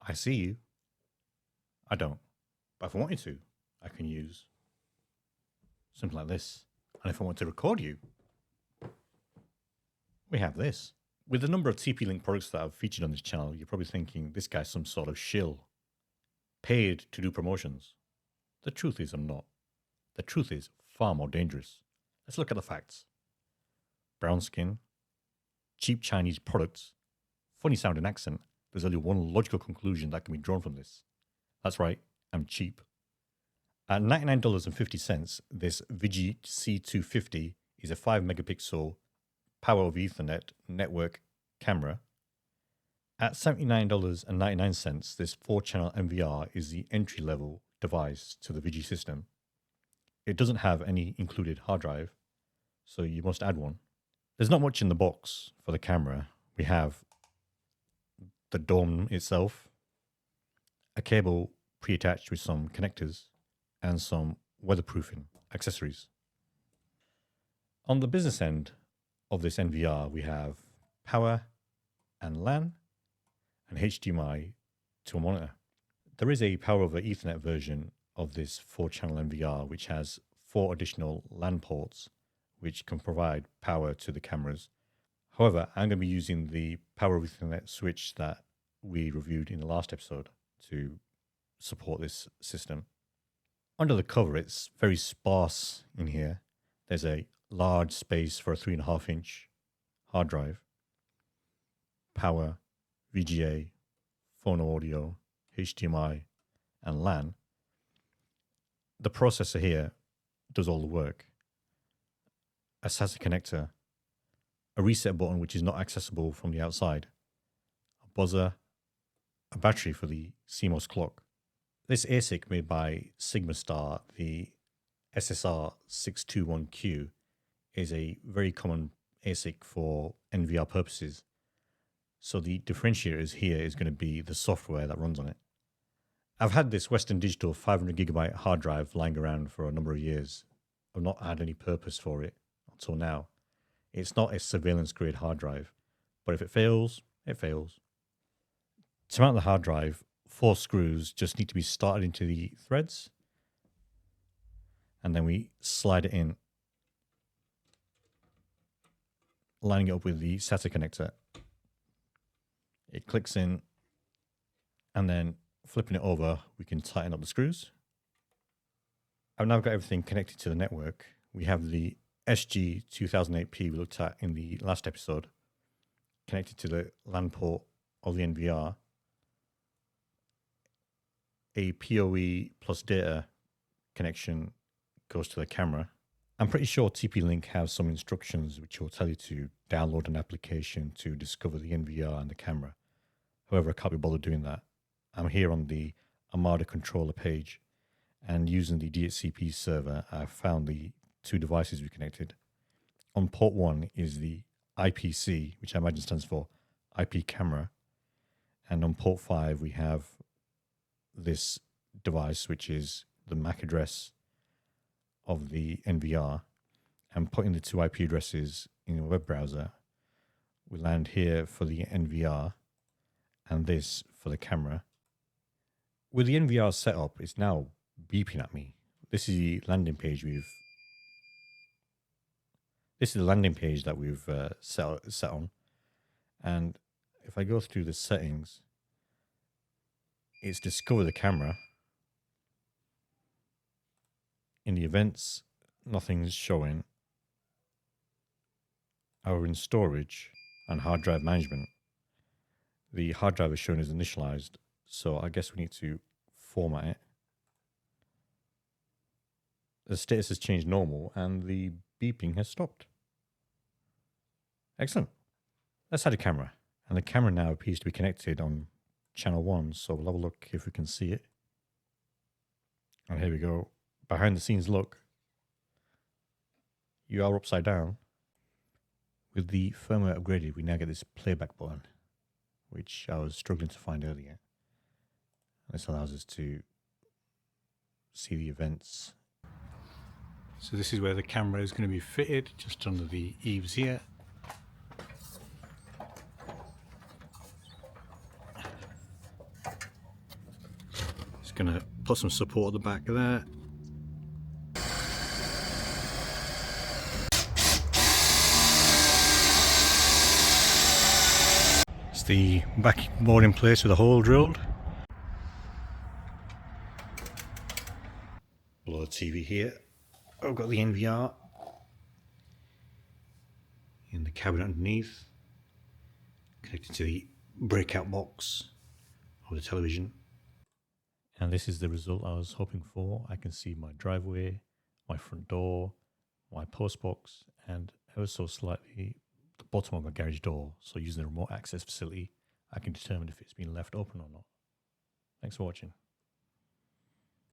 I see you. I don't. But if I wanted to, I can use something like this. And if I want to record you, we have this. With the number of TP Link products that I've featured on this channel, you're probably thinking this guy's some sort of shill, paid to do promotions. The truth is I'm not. The truth is far more dangerous. Let's look at the facts. Brown skin, cheap Chinese products, funny sounding accent. There's only one logical conclusion that can be drawn from this. That's right, I'm cheap. At $99.50, this Vigi C250 is a 5 megapixel power over Ethernet network camera. At $79.99, this 4-channel NVR is the entry-level device to the Vigi system. It doesn't have any included hard drive, so you must add one. There's not much in the box for the camera. We have the dome itself, a cable pre-attached with some connectors, and some weatherproofing accessories. On the business end of this NVR, we have power and LAN and HDMI to a monitor. There is a power over Ethernet version of this 4-channel NVR, which has 4 additional LAN ports, which can provide power to the cameras. However, I'm going to be using the power over Ethernet switch that we reviewed in the last episode to support this system. Under the cover, it's very sparse in here. There's a large space for a 3.5-inch hard drive, power, VGA, phono audio, HDMI, and LAN. The processor here does all the work. A SATA connector, a reset button which is not accessible from the outside, a buzzer, a battery for the CMOS clock. This ASIC made by SigmaStar, the SSR621Q, is a very common ASIC for NVR purposes. So the differentiators here is going to be the software that runs on it. I've had this Western Digital 500GB hard drive lying around for a number of years. I've not had any purpose for it until now. It's not a surveillance grade hard drive, but if it fails, it fails. To mount the hard drive, 4 screws just need to be started into the threads, and then we slide it in, lining it up with the SATA connector. It clicks in, and then flipping it over, we can tighten up the screws. I've now got everything connected to the network. We have the SG2008P we looked at in the last episode, connected to the LAN port of the NVR. A PoE plus data connection goes to the camera. I'm pretty sure TP Link has some instructions which will tell you to download an application to discover the NVR and the camera. However, I can't be bothered doing that. I'm here on the Armada controller page, and using the DHCP server, I've found the 2 devices we connected. On port 1 is the IPC, which I imagine stands for IP camera. And on port 5, we have this device, which is the MAC address of the NVR. And putting the 2 IP addresses in a web browser, we land here for the NVR and this for the camera. With the NVR set up, it's now beeping at me. This is the landing page that we've set on. And if I go through the settings, it's discover the camera. In the events, nothing's showing. However, in storage and hard drive management, the hard drive is shown as initialized. So I guess we need to format it. The status has changed normal and the beeping has stopped. Excellent. Let's add a camera. And the camera now appears to be connected on channel 1. So we'll have a look if we can see it. And here we go. Behind the scenes look. You are upside down. With the firmware upgraded, we now get this playback button, which I was struggling to find earlier. This allows us to see the events. So this is where the camera is going to be fitted, just under the eaves here. going to put some support at the back of that. It's the backboard in place with a hole drilled. Below the TV here, I've got the NVR in the cabinet underneath, connected to the breakout box of the television. And this is the result I was hoping for. I can see my driveway, my front door, my post box, and ever so slightly the bottom of my garage door. So using the remote access facility, I can determine if it's been left open or not. Thanks for watching.